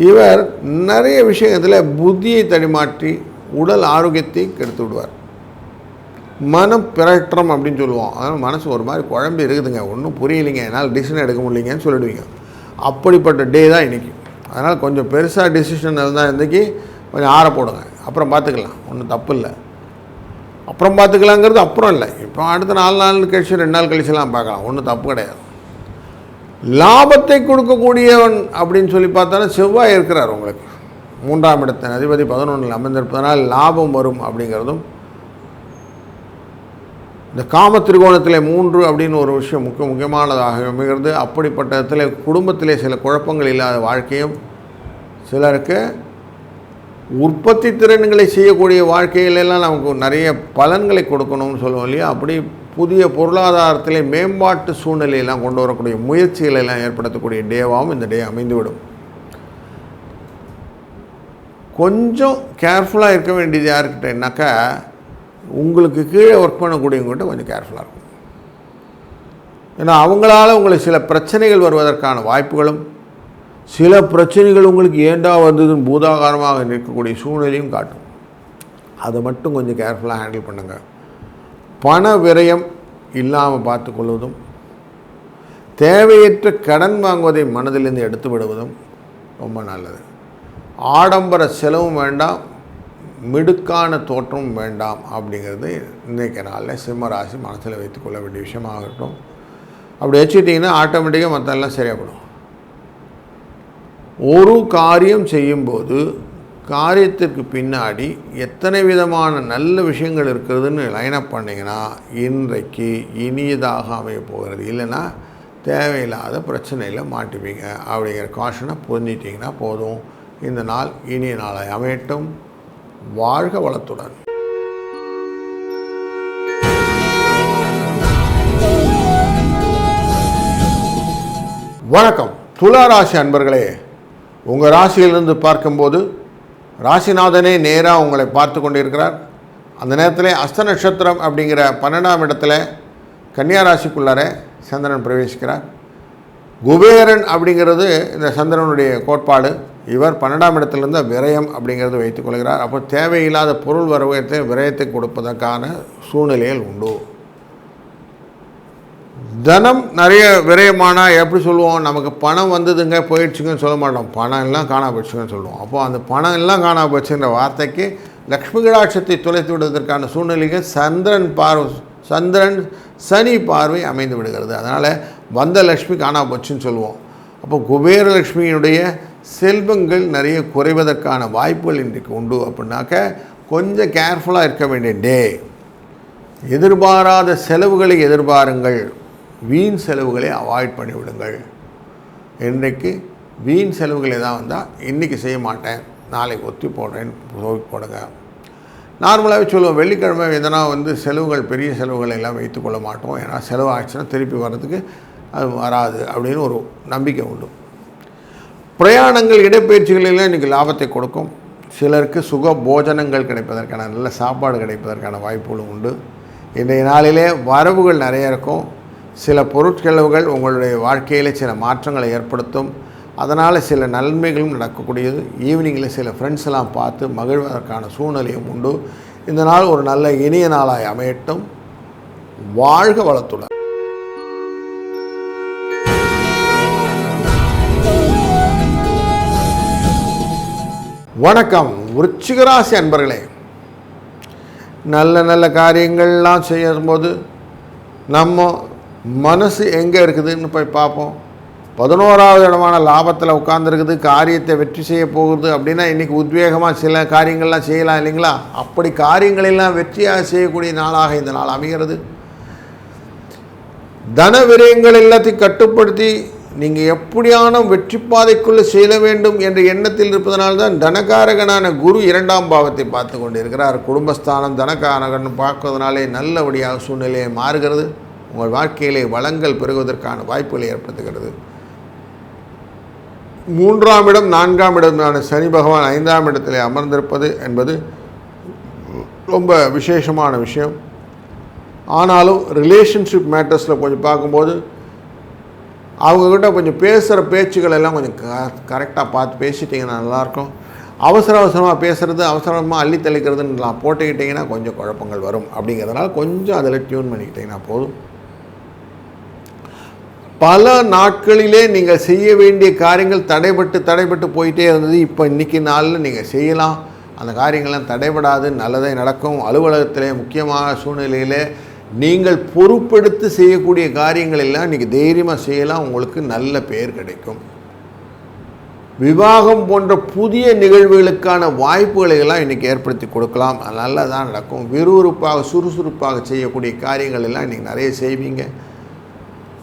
இவர் நிறைய விஷயத்தில் புத்தியை தடிமாற்றி உடல் ஆரோக்கியத்தை கெடுத்து விடுவார். மனம் பிரட்டம் அப்படின்னு சொல்லுவோம். அதனால் மனசு ஒரு மாதிரி குழம்பு இருக்குதுங்க, ஒன்றும் புரியலைங்க, என்னால் டிசிஷன் எடுக்க முடியலைங்கன்னு சொல்லிடுவீங்க. அப்படிப்பட்ட டே தான் இன்றைக்கி. அதனால் கொஞ்சம் பெருசாக டிசிஷன் இருந்தால் இன்றைக்கி கொஞ்சம் ஆற போடுங்க, அப்புறம் பார்த்துக்கலாம், ஒன்றும் தப்பு இல்லை. அப்புறம் பார்த்துக்கலாங்கிறது அப்புறம் இல்லை, இப்போ அடுத்த 4 நாள் கழிச்சு 2 நாள் கழிச்சுலாம் பார்க்கலாம், ஒன்றும் தப்பு கிடையாது. லாபத்தை கொடுக்கக்கூடியவன் அப்படின்னு சொல்லி பார்த்தாலும் செவ்வாய் இருக்கிறார் உங்களுக்கு. 3ஆம் இடத்தின் அதிபதி 11ல் அமர்ந்திருப்பதனால் லாபம் வரும் அப்படிங்கிறதும். இந்த காம திரிகோணத்தில் 3 அப்படின்னு ஒரு விஷயம் முக்கியமானதாக அமைகிறது. அப்படிப்பட்ட இடத்துல குடும்பத்திலே சில குழப்பங்கள் இல்லாத வாழ்க்கையும், சிலருக்கு உற்பத்தி திறன்களை செய்யக்கூடிய வாழ்க்கையிலெல்லாம் நமக்கு நிறைய பலன்களை கொடுக்கணும்னு சொல்லுவோம் இல்லையா, அப்படி புதிய பொருளாதாரத்திலே மேம்பாட்டு சூழ்நிலையெல்லாம் கொண்டு வரக்கூடிய முயற்சிகளை எல்லாம் ஏற்படுத்தக்கூடிய டேவாகவும் இந்த டே அமைந்துவிடும். கொஞ்சம் கேர்ஃபுல்லாக இருக்க வேண்டியது யாருக்கிட்டேன்னாக்கா, உங்களுக்கு கீழே ஒர்க் பண்ணக்கூடியவங்ககிட்ட கொஞ்சம் கேர்ஃபுல்லாக இருக்கும். ஏன்னா அவங்களால உங்களுக்கு சில பிரச்சனைகள் வருவதற்கான வாய்ப்புகளும், சில பிரச்சனைகள் உங்களுக்கு ஏண்டா வந்ததுன்னு பூதாகாரமாக நிற்கக்கூடிய சூழ்நிலையும் காட்டும். அதை மட்டும் கொஞ்சம் கேர்ஃபுல்லாக ஹேண்டில் பண்ணுங்கள். பண விரயம் இல்லாமல் பார்த்து கொள்வதும், தேவையற்ற கடன் வாங்குவதை மனதிலிருந்து எடுத்து விடுவதும் ரொம்ப நல்லது. ஆடம்பர செலவும் வேண்டாம், மிடுக்கான தோற்றமும் வேண்டாம் அப்படிங்கிறது இன்றைக்கு நாளில் சிம்ம ராசி மனசில் வைத்துக்கொள்ள வேண்டிய விஷயமாகட்டும். அப்படி வச்சுக்கிட்டிங்கன்னா ஆட்டோமேட்டிக்காக மற்றெல்லாம் சரியாகப்படும். ஒரு காரியம் செய்யும்போது காரியத்திற்கு பின்னாடி எத்தனை விதமான நல்ல விஷயங்கள் இருக்கிறதுன்னு லைனப் பண்ணிங்கன்னா இன்றைக்கு இனியதாக அமைய போகிறது. இல்லைன்னா தேவையில்லாத பிரச்சனையில் மாட்டிப்பீங்க அப்படிங்கிற காஷனை புரிஞ்சிட்டிங்கன்னா போதும். இந்த நாள் இனிய நாளாய் அமையட்டும். வாழ்க வளத்துடன். வணக்கம் துலா ராசி அன்பர்களே. உங்கள் ராசியிலிருந்து பார்க்கும்போது ராசிநாதனே நேராக உங்களை பார்த்து கொண்டிருக்கிறார். அந்த நேரத்தில் அஸ்த நட்சத்திரம் அப்படிங்கிற 12ஆம் இடத்துல கன்னியா ராசிக்குள்ளார சந்திரன் பிரவேசிக்கிறார். குபேரன் அப்படிங்கிறது இந்த சந்திரனுடைய கோட்பாடு. இவர் 12ஆம் இடத்துலேருந்து விரயம் அப்படிங்கிறது வைத்துக் கொள்கிறார். அப்போ தேவையில்லாத பொருள் வரவத்தை விரயத்தை கொடுப்பதற்கான சூழ்நிலைகள் உண்டு. தனம் நிறைய விரயமானால் எப்படி சொல்லுவோம், நமக்கு பணம் வந்ததுங்க போயிடுச்சுங்கன்னு சொல்ல மாட்டோம், பணம் எல்லாம் காணா போயிடுச்சுங்கன்னு சொல்லுவோம். அப்போது அந்த பணம் எல்லாம் காணா போச்சுன்ற வார்த்தைக்கு லக்ஷ்மி கடாட்சத்தை தொலைத்து விடுவதற்கான சூழ்நிலைகள் சந்திரன் சனி பார்வை அமைந்து விடுகிறது. அதனால் வந்த லக்ஷ்மி காணா போச்சுன்னு சொல்லுவோம். அப்போ குபேரலட்சுமியினுடைய செல்வங்கள் நிறைய குறைவதற்கான வாய்ப்புகள் இன்றைக்கு உண்டு. அப்படின்னாக்க கொஞ்சம் கேர்ஃபுல்லாக இருக்க வேண்டிய டே. எதிர்பாராத செலவுகளை எதிர்பாருங்கள், வீண் செலவுகளை அவாய்ட் பண்ணிவிடுங்கள். இன்றைக்கு வீண் செலவுகளை தான் வந்தால் இன்றைக்கி செய்ய மாட்டேன், நாளைக்கு ஒத்தி போடுறேன்னு போடுங்க. நார்மலாகவே சொல்லுவோம், வெள்ளிக்கிழமை எதனா செலவுகள் பெரிய செலவுகள் எல்லாம் வைத்துக்கொள்ள மாட்டோம். ஏன்னா செலவு ஆச்சுன்னா திருப்பி வர்றதுக்கு அது வராது அப்படின்னு ஒரு நம்பிக்கை உண்டு. பிரயாணங்கள் இடப்பெயர்ச்சிகள் எல்லாம் இன்றைக்கி லாபத்தை கொடுக்கும். சிலருக்கு சுக போஜனங்கள் கிடைப்பதற்கான நல்ல சாப்பாடு கிடைப்பதற்கான வாய்ப்புகளும் உண்டு. இன்றைய நாளிலே வரவுகள் நிறைய இருக்கும். சில பொருட்செலவுகள் உங்களுடைய வாழ்க்கையில் சில மாற்றங்களை ஏற்படுத்தும். அதனால் சில நன்மைகளும் நடக்கக்கூடியது. ஈவினிங்கில் சில ஃப்ரெண்ட்ஸ் எல்லாம் பார்த்து மகிழ்வதற்கான சூழ்நிலையும் உண்டு. இந்த நாள் ஒரு நல்ல இனிய நாளாய் அமையட்டும். வாழ்க வளத்துடன். வணக்கம் விருச்சிக ராசி அன்பர்களே. நல்ல நல்ல காரியங்கள்லாம் செய்யும்போது நம்ம மனசு எங்கே இருக்குதுன்னு போய் பார்ப்போம். 11ஆவது இடமான லாபத்தில் உட்கார்ந்துருக்குது, காரியத்தை வெற்றி செய்ய போகுது அப்படின்னா இன்றைக்கி உத்வேகமாக சில காரியங்கள்லாம் செய்யலாம் இல்லைங்களா? அப்படி காரியங்களெல்லாம் வெற்றியாக செய்யக்கூடிய நாளாக இந்த நாள் அமைகிறது. தன விரயங்கள் எல்லாத்தையும் கட்டுப்படுத்தி நீங்கள் எப்படியான வெற்றி பாதைக்குள்ளே செல்ல வேண்டும் என்ற எண்ணத்தில் இருப்பதனால்தான் தனகாரகனான குரு 2ஆம் பாவத்தை பார்த்து கொண்டு இருக்கிறார். குடும்பஸ்தானம் தனகாரகன் பார்க்கறதுனாலே நல்லபடியாக சூழ்நிலையை மாறுகிறது. உங்கள் வாழ்க்கையிலே வளங்கள் பெறுவதற்கான வாய்ப்புகளை ஏற்படுத்துகிறது. 3ஆம் இடம் 4ஆம் இடமான சனி பகவான் 5ஆம் இடத்திலே அமர்ந்திருப்பது என்பது ரொம்ப விசேஷமான விஷயம். ஆனாலும் ரிலேஷன்ஷிப் மேட்டர்ஸில் கொஞ்சம் பார்க்கும்போது அவங்கக்கிட்ட கொஞ்சம் பேசுகிற பேச்சுக்கள் எல்லாம் கொஞ்சம் கரெக்டாக பார்த்து பேசிட்டிங்கன்னா நல்லாயிருக்கும். அவசரமாக பேசுகிறது, அவசரமாக அள்ளி தெளிக்கிறதுன்னு போட்டுக்கிட்டிங்கன்னா கொஞ்சம் குழப்பங்கள் வரும். அப்படிங்கிறதுனால கொஞ்சம் அதில் டியூன் பண்ணிக்கிட்டிங்கன்னா போதும். பல நாட்களிலே நீங்கள் செய்ய வேண்டிய காரியங்கள் தடைபட்டு போயிட்டே இருந்தது. இப்போ இன்றைக்கி நாளில் நீங்கள் செய்யலாம். அந்த காரியங்கள்லாம் தடைபடாது, நல்லதே நடக்கும். அலுவலகத்திலே முக்கியமான சூழ்நிலையில் நீங்கள் பொறுப்பெடுத்து செய்யக்கூடிய காரியங்கள் எல்லாம் இன்றைக்கி தைரியமாக செய்யலாம். உங்களுக்கு நல்ல பெயர் கிடைக்கும். விவாகம் போன்ற புதிய நிகழ்வுகளுக்கான வாய்ப்புகளை எல்லாம் இன்றைக்கி ஏற்படுத்தி கொடுக்கலாம். நல்லதான் நடக்கும். விறுவிறுப்பாக சுறுசுறுப்பாக செய்யக்கூடிய காரியங்கள் எல்லாம் இன்றைக்கி நிறைய செய்வீங்க.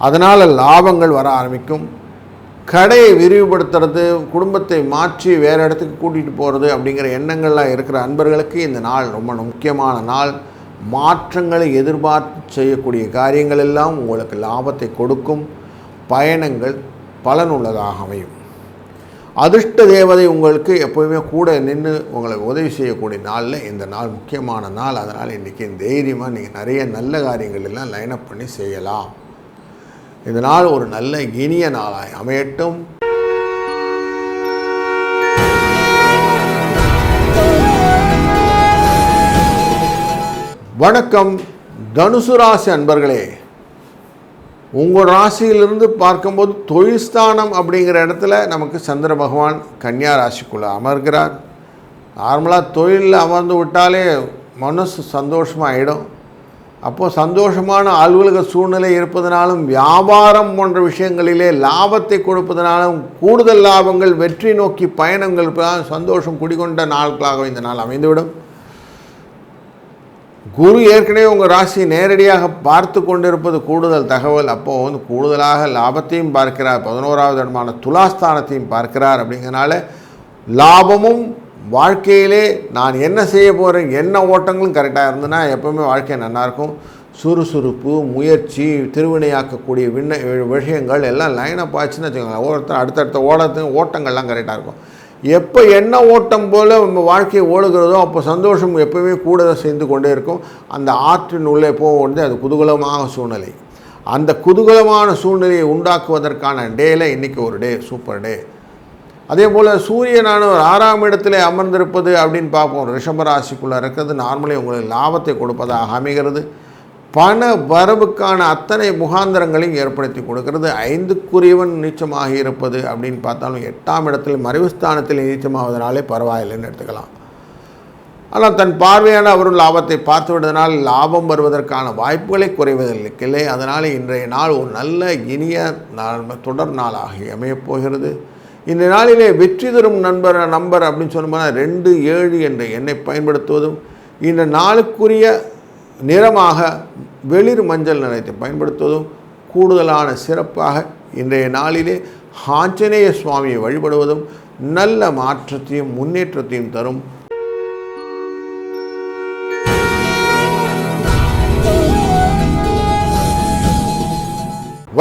அதனால் லாபங்கள் வர ஆரம்பிக்கும். கடையை விரிவுபடுத்துறது, குடும்பத்தை மாற்றி வேறு இடத்துக்கு கூட்டிகிட்டு போகிறது அப்படிங்கிற எண்ணங்கள்லாம் இருக்கிற அன்பர்களுக்கு இந்த நாள் ரொம்ப முக்கியமான நாள். மாற்றங்களை எதிர்பார்த்து செய்யக்கூடிய காரியங்கள் எல்லாம் உங்களுக்கு லாபத்தை கொடுக்கும். பயணங்கள் பலனுள்ளதாக அமையும். அதிர்ஷ்ட தேவதை உங்களுக்கு எப்போவுமே கூட நின்று உங்களுக்கு உதவி செய்யக்கூடிய நாளில் இந்த நாள் முக்கியமான நாள். அதனால் இன்றைக்கி தைரியமாக நீங்கள் நிறைய நல்ல காரியங்கள் எல்லாம் லைனப் பண்ணி செய்யலாம். இந்த நாள் ஒரு நல்ல இனிய நாளாய் அமையட்டும். வணக்கம் தனுசு ராசி அன்பர்களே. உங்கள் ராசியிலிருந்து பார்க்கும்போது தொழில் ஸ்தானம் அப்படிங்கிற இடத்துல நமக்கு சந்திர பகவான் கன்னியா ராசிக்குள்ளே அமர்கிறார். நார்மலாக தொழிலில் அமர்ந்து விட்டாலே மனசு சந்தோஷமாகிடும். அப்போது சந்தோஷமான அலுவலக சூழ்நிலை இருப்பதனாலும் வியாபாரம் போன்ற விஷயங்களிலே லாபத்தை கொடுப்பதனாலும் கூடுதல் லாபங்கள் வெற்றி நோக்கி பயணங்கள் சந்தோஷம் குடிகொண்ட நாட்களாக இந்த நாள் அமைந்துவிடும். குரு ஏற்கனவே உங்கள் ராசியை நேரடியாக பார்த்து கொண்டிருப்பது கூடுதல் தகவல். அப்போது கூடுதலாக லாபத்தையும் பார்க்கிறார். 11வது இடமான துலாஸ்தானத்தையும் பார்க்கிறார். அப்படிங்கிறனால லாபமும் வாழ்க்கையிலே நான் என்ன செய்ய போகிறேன், என்ன ஓட்டங்களும் கரெக்டாக இருந்ததுன்னா எப்போவுமே வாழ்க்கை நல்லாயிருக்கும். சுறுசுறுப்பு, முயற்சி, திருவினையாக்கக்கூடிய விஷயங்கள் எல்லாம் லைனப் ஆச்சுன்னு வச்சுக்கோங்களேன். ஒருத்தர் அடுத்தடுத்த ஓட்டங்கள்லாம் கரெக்டாக இருக்கும். எப்போ என்ன ஓட்டம் போல் நம்ம வாழ்க்கையை ஓடுகிறதோ அப்போ சந்தோஷம் எப்போவுமே கூட சேர்ந்து கொண்டே இருக்கும். அந்த ஆற்றின் உள்ளே போகும்போது அது குதூகலமான சூழ்நிலை. அந்த குதூகலமான சூழ்நிலையை உண்டாக்குவதற்கான டேயில் இன்றைக்கி ஒரு டே, சூப்பர் டே. அதே போல் சூரியனான ஒரு 6ஆம் இடத்துல அமர்ந்திருப்பது அப்படின்னு பார்ப்போம். ரிஷபராசிக்குள்ளே இருக்கிறது நார்மலி உங்களுக்கு லாபத்தை கொடுப்பதாக அமைகிறது. பண வரவுக்கான அத்தனை முகாந்திரங்களையும் ஏற்படுத்தி கொடுக்கிறது. 5க்குரியவன் நீச்சமாக இருப்பது அப்படின்னு பார்த்தாலும் 8ஆம் இடத்தில் மறைவுஸ்தானத்தில் நீச்சமாவதனாலே பரவாயில்லைன்னு எடுத்துக்கலாம். ஆனால் தன் பார்வையான அவரும் லாபத்தை பார்த்து விடுவதனால் லாபம் வருவதற்கான வாய்ப்புகளை குறைவதில்லை. அதனால் இன்றைய நாள் ஒரு நல்ல இனிய தொடர் நாளாக அமையப் போகிறது. இந்த நாளிலே வெற்றி தரும் நம்பர் அப்படின்னு சொன்னோம்னா 2, 7 என்ற எண்ணை பயன்படுத்துவதும், இந்த நாளுக்குரிய நிறமாக வெளிர் மஞ்சள் நிறத்தை பயன்படுத்துவதும் கூடுதலான சிறப்பாக இன்றைய நாளிலே ஆஞ்சநேய சுவாமியை வழிபடுவதும் நல்ல மாற்றத்தையும் முன்னேற்றத்தையும் தரும்.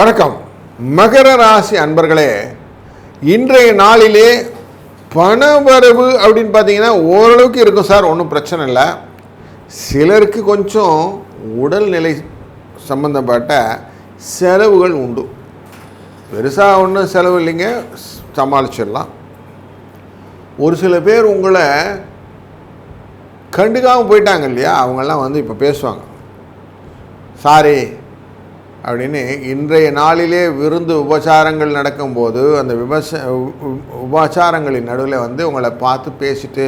வணக்கம் மகர ராசி அன்பர்களே. இன்றைய நாளிலே பணவரவு அப்படின்னு பார்த்தீங்கன்னா ஓரளவுக்கு இருக்கும் சார், ஒன்றும் பிரச்சனை இல்லை. சிலருக்கு கொஞ்சம் உடல்நிலை சம்பந்தப்பட்ட செலவுகள் உண்டு. பெருசாக ஒன்றும் செலவு இல்லைங்க, சமாளிச்சிடலாம். ஒரு சில பேர் உங்களை கண்டுக்காமல் போயிட்டாங்க இல்லையா, அவங்கெல்லாம் வந்து இப்போ பேசுவாங்க சாரி அப்படின்னு. இன்றைய நாளிலே விருந்து உபச்சாரங்கள் நடக்கும்போது அந்த உபச்சாரங்களின் நடுவில் வந்து உங்களை பார்த்து பேசிட்டு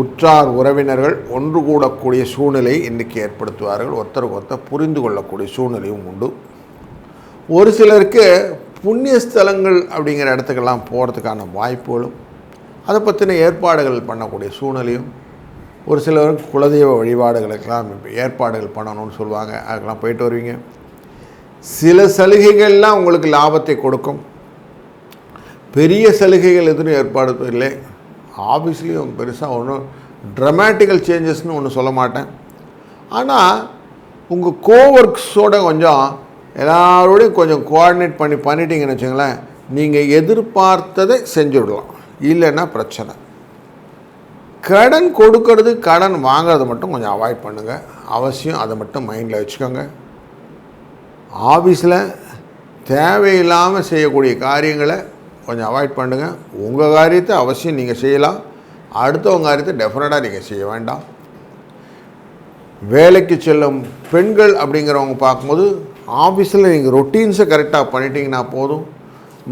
உற்றார் உறவினர்கள் ஒன்று கூடக்கூடிய சூழ்நிலை இன்றைக்கி ஏற்படுத்துவார்கள். ஒருத்தருக்கு ஒருத்தர் புரிந்து கொள்ளக்கூடிய சூழ்நிலையும் உண்டு. ஒரு சிலருக்கு புண்ணிய ஸ்தலங்கள் அப்படிங்கிற இடத்துக்கெல்லாம் போகிறதுக்கான வாய்ப்புகளும் அதை பற்றின ஏற்பாடுகள் பண்ணக்கூடிய சூழ்நிலையும், ஒரு சிலருக்கு குலதெய்வ வழிபாடுகளுக்கெல்லாம் ஏற்பாடுகள் பண்ணணும்னு சொல்லுவாங்க, அதுக்கெல்லாம் போயிட்டு வருவீங்க. சில சலுகைகள்லாம் உங்களுக்கு லாபத்தை கொடுக்கும். பெரிய சலுகைகள் எதுவும் ஏற்பாடு இல்லை. ஆஃபீஸ்லேயும் பெருசாக ஒன்றும் ட்ரமேட்டிக்கல் சேஞ்சஸ்னு ஒன்று சொல்ல மாட்டேன். ஆனால் உங்கள் கோவொர்க்ஸோடு கொஞ்சம் எல்லாரோடையும் கொஞ்சம் கோஆர்டினேட் பண்ணிட்டீங்கன்னு வச்சுங்களேன், நீங்கள் எதிர்பார்த்ததை செஞ்சுவிடலாம். இல்லைன்னா பிரச்சனை. கடன் கொடுக்கறது, கடன் வாங்கிறது மட்டும் கொஞ்சம் அவாய்ட் பண்ணுங்கள். அவசியம் அதை மட்டும் மைண்டில் வச்சுக்கோங்க. ஆஃபீஸில் தேவையில்லாமல் செய்யக்கூடிய காரியங்களை கொஞ்சம் அவாய்ட் பண்ணுங்கள். உங்கள் காரியத்தை அவசியம் நீங்கள் செய்யலாம், அடுத்தவங்க காரியத்தை டெஃபினட்டாக நீங்கள் செய்ய வேண்டாம். வேலைக்கு செல்லும் பெண்கள் அப்படிங்கிறவங்க பார்க்கும்போது ஆஃபீஸில் நீங்கள் ரொட்டீன்ஸை கரெக்டாக பண்ணிட்டீங்கன்னா போதும்.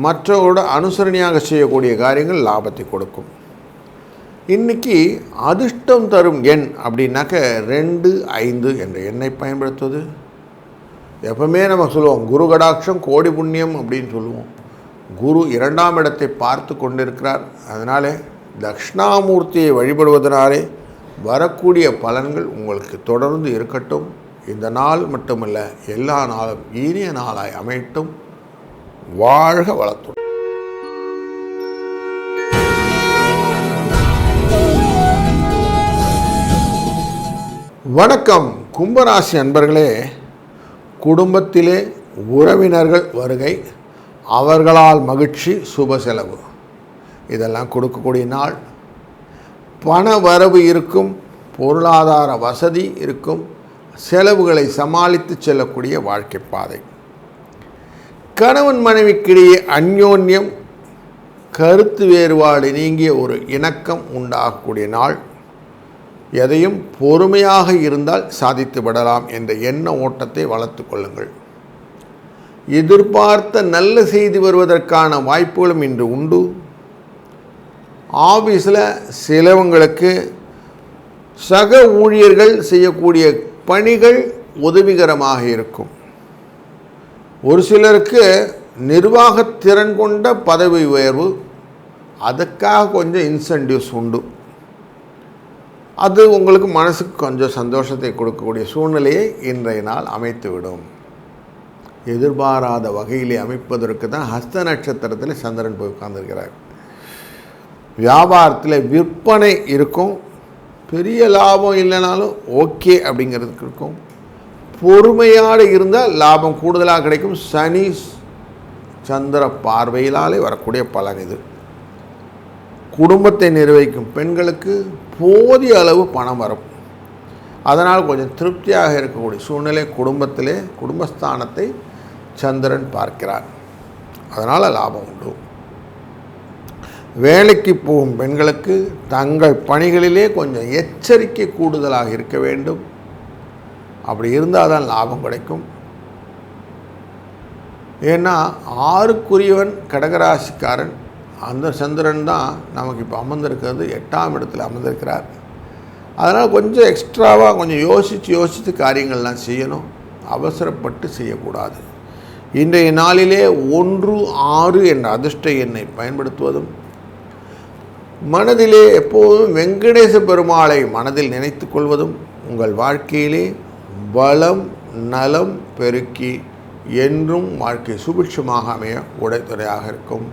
மற்றவரோட அனுசரணையாக செய்யக்கூடிய காரியங்கள் லாபத்தை கொடுக்கும். இன்றைக்கி அதிர்ஷ்டம் தரும் எண் அப்படின்னாக்க 2, 5 என்ற எண்ணை பயன்படுத்துவது. எப்பவுமே நம்ம சொல்லுவோம் குரு கடாட்சம் கோடி புண்ணியம் அப்படின்னு சொல்லுவோம். குரு 2ஆம் இடத்தை பார்த்து கொண்டிருக்கிறார். அதனாலே தக்ஷணாமூர்த்தியை வழிபடுவதனாலே வரக்கூடிய பலன்கள் உங்களுக்கு தொடர்ந்து இருக்கட்டும். இந்த நாள் மட்டுமல்ல, எல்லா நாளும் இனிய நாளாய் அமையட்டும். வாழ்க வளத்துடன். வணக்கம் கும்பராசி அன்பர்களே. குடும்பத்திலே உறவினர்கள் வருகை, அவர்களால் மகிழ்ச்சி, சுப செலவு இதெல்லாம் கொடுக்கக்கூடிய நாள். பண வரவு இருக்கும், பொருளாதார வசதி இருக்கும், செலவுகளை சமாளித்து செல்லக்கூடிய வாழ்க்கை பாதை. கணவன் மனைவிக்கிடையே அந்யோன்யம், கருத்து வேறுபாடு நீங்கிய ஒரு இணக்கம் உண்டாகக்கூடிய நாள். எதையும் பொறுமையாக இருந்தால் சாதித்து விடலாம் என்ற எண்ண ஓட்டத்தை வளர்த்து கொள்ளுங்கள். எதிர்பார்த்த நல்ல செய்தி வருவதற்கான வாய்ப்புகளும் இன்று உண்டு. ஆஃபீஸில் சிலவங்களுக்கு சக ஊழியர்கள் செய்யக்கூடிய பணிகள் உதவிகரமாக இருக்கும். ஒரு சிலருக்கு நிர்வாகத்திறன் கொண்ட பதவி உயர்வு, அதுக்காக கொஞ்சம் இன்சென்டிவ்ஸ் உண்டு. அது உங்களுக்கு மனசுக்கு கொஞ்சம் சந்தோஷத்தை கொடுக்கக்கூடிய சூழ்நிலையை இன்றைய நாள் அமைத்துவிடும். எதிர்பாராத வகையிலே அமைப்பதற்கு தான் ஹஸ்த நட்சத்திரத்தில் சந்திரன் போய் உட்கார்ந்துருக்கிறார். வியாபாரத்தில் விற்பனை இருக்கும், பெரிய லாபம் இல்லைனாலும் ஓகே அப்படிங்கிறதுக்கு இருக்கும். பொறுமையாக இருந்தால் லாபம் கூடுதலாக கிடைக்கும். சனி சந்திர பார்வையினாலே வரக்கூடிய பலன் இது. குடும்பத்தை நிர்வகிக்கும் பெண்களுக்கு போதிய அளவு பணம் வரும். அதனால் கொஞ்சம் திருப்தியாக இருக்கக்கூடிய சூழ்நிலை. குடும்பத்திலே குடும்பஸ்தானத்தை சந்திரன் பார்க்கிறார், அதனால் லாபம் உண்டு. வேலைக்கு போகும் பெண்களுக்கு தங்கள் பணிகளிலே கொஞ்சம் எச்சரிக்கை கூடுதலாக இருக்க வேண்டும். அப்படி இருந்தால் தான் லாபம் கிடைக்கும். ஏன்னா 6க்குரியவன் கடகராசிக்காரன், அந்த சந்திரன் தான் நமக்கு இப்போ அமர்ந்திருக்கிறது 8ஆம் இடத்துல அமர்ந்திருக்கிறார். அதனால் கொஞ்சம் எக்ஸ்ட்ராவாக கொஞ்சம் யோசித்து காரியங்கள்லாம் செய்யணும். அவசரப்பட்டு செய்யக்கூடாது. இன்றைய நாளிலே 1, 6 என்ற அதிர்ஷ்ட எண்ணை பயன்படுத்துவதும், மனதிலே எப்போதும் வெங்கடேச பெருமாளை மனதில் நினைத்து கொள்வதும் உங்கள் வாழ்க்கையிலே பலம் நலம் பெருக்கி என்றும் வாழ்க்கை சுபிட்சமாக அமைய உடைத்துறையாக இருக்கும்.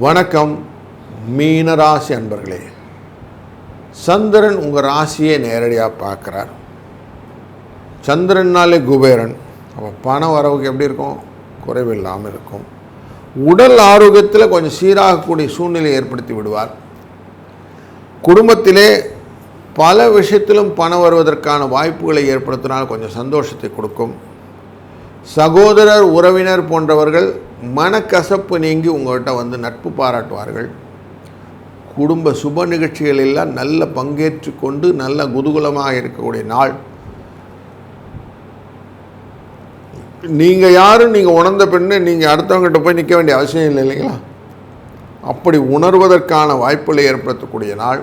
வணக்கம் மீனராசி அன்பர்களே. சந்திரன் உங்கள் ராசியை நேரடியாக பார்க்குறார். சந்திரனாலே குபேரன். அப்போ பண வரவுக்கு எப்படி இருக்கும்? குறைவில்லாமல் இருக்கும். உடல் ஆரோக்கியத்தில் கொஞ்சம் சீராகக்கூடிய சூழ்நிலையை ஏற்படுத்தி விடுவார். குடும்பத்திலே பல விஷயத்திலும் பணம் வருவதற்கான வாய்ப்புகளை ஏற்படுத்தினால் கொஞ்சம் சந்தோஷத்தை கொடுக்கும். சகோதரர் உறவினர் போன்றவர்கள் மனக்கசப்பு நீங்கி உங்கள்கிட்ட வந்து நட்பு பாராட்டுவார்கள். குடும்ப சுப நிகழ்ச்சிகளெல்லாம் நல்ல பங்கேற்று கொண்டு நல்ல குதூகலமாக இருக்கக்கூடிய நாள். நீங்கள் யாரும் நீங்கள் உணர்ந்த பெண்ணு நீங்கள் அடுத்தவங்ககிட்ட போய் நிற்க வேண்டிய அவசியம் இல்லை இல்லைங்களா? அப்படி உணர்வதற்கான வாய்ப்புகளை ஏற்படுத்தக்கூடிய நாள்.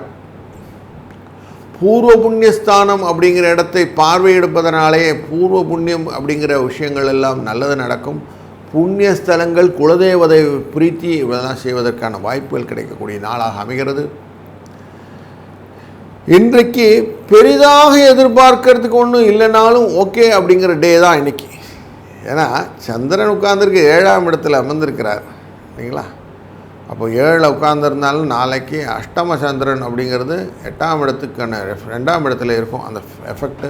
பூர்வ புண்ணியஸ்தானம் அப்படிங்கிற இடத்தை பார்வையிடுப்பதனாலே பூர்வ புண்ணியம் அப்படிங்கிற விஷயங்கள் எல்லாம் நல்லது நடக்கும். புண்ணிய ஸ்தலங்கள், குலதெய்வதை பிரீத்தி இதெல்லாம் செய்வதற்கான வாய்ப்புகள் கிடைக்கக்கூடிய நாளாக அமைகிறது. இன்றைக்கு பெரிதாக எதிர்பார்க்கறதுக்கு ஒன்றும் இல்லைனாலும் ஓகே அப்படிங்கிற டே தான் இன்றைக்கி. ஏன்னா சந்திரன் உட்கார்ந்துருக்கு 7ஆம் இடத்துல அமர்ந்திருக்கிறார் இல்லைங்களா? அப்போ 7 உட்கார்ந்துருந்தாலும் நாளைக்கு அஷ்டம சந்திரன் அப்படிங்கிறது 8ஆம் இடத்துக்கான 2ஆம் இடத்துல இருக்கும் அந்த எஃபெக்ட்டு.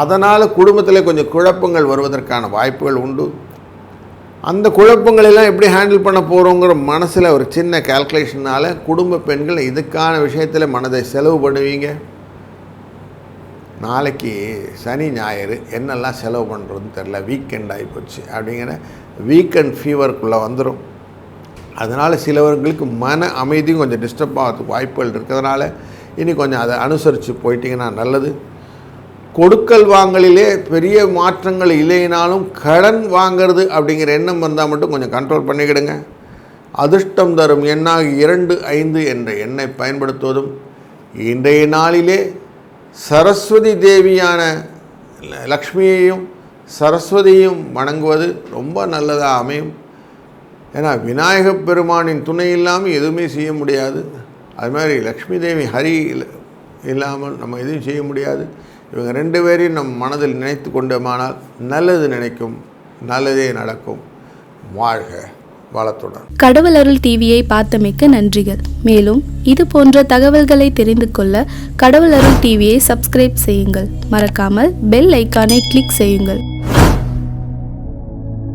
அதனால் குடும்பத்தில் கொஞ்சம் குழப்பங்கள் வருவதற்கான வாய்ப்புகள் உண்டு. அந்த குழப்பங்களெல்லாம் எப்படி ஹேண்டில் பண்ண போகிறோங்கிற மனசில் ஒரு சின்ன கால்குலேஷனால் குடும்ப பெண்கள் இதுக்கான விஷயத்தில் மனதை செலவு பண்ணுவீங்க. நாளைக்கு சனி ஞாயிறு என்னெல்லாம் செலவு பண்ணுறதுன்னு தெரில, வீக்கெண்ட் ஆகிப்போச்சு அப்படிங்கிற வீக்கெண்ட் ஃபீவருக்குள்ளே வந்துடும். அதனால் சிலவர்களுக்கு மன அமைதியும் கொஞ்சம் டிஸ்டர்ப் ஆகிறதுக்கு வாய்ப்புகள் இருக்கிறதுனால இனி கொஞ்சம் அதை அனுசரித்து போயிட்டிங்கன்னா நல்லது. கொடுக்கல் வாங்கலிலே பெரிய மாற்றங்கள் இல்லைனாலும் கடன் வாங்கிறது அப்படிங்கிற எண்ணம் வந்தால் மட்டும் கொஞ்சம் கண்ட்ரோல் பண்ணிக்கிடுங்க. அதிர்ஷ்டம் தரும் எண்ணாக 2, 5 என்ற எண்ணை பயன்படுத்துவதும், இன்றைய நாளிலே சரஸ்வதி தேவியான லக்ஷ்மியையும் சரஸ்வதியையும் வணங்குவது ரொம்ப நல்லதாக அமையும். ஏன்னா விநாயகப் பெருமானின் துணை இல்லாமல் எதுவுமே செய்ய முடியாது. அது மாதிரி லக்ஷ்மி தேவி ஹரி இல்லாமல் நம்ம எதுவும் செய்ய முடியாது. இவங்க 2 பேரையும் நம் மனதில் நினைத்து கொண்டோமானால் நல்லது நினைக்கும், நல்லதே நடக்கும். வாழ்க வளத்துடன். கடவுள் அருள் டிவியை பார்த்தமைக்கு நன்றிகள். மேலும் இது போன்ற தகவல்களை தெரிந்து கொள்ள கடவுள் அருள் டிவியை சப்ஸ்கிரைப் செய்யுங்கள். மறக்காமல் பெல் ஐக்கானை கிளிக் செய்யுங்கள்.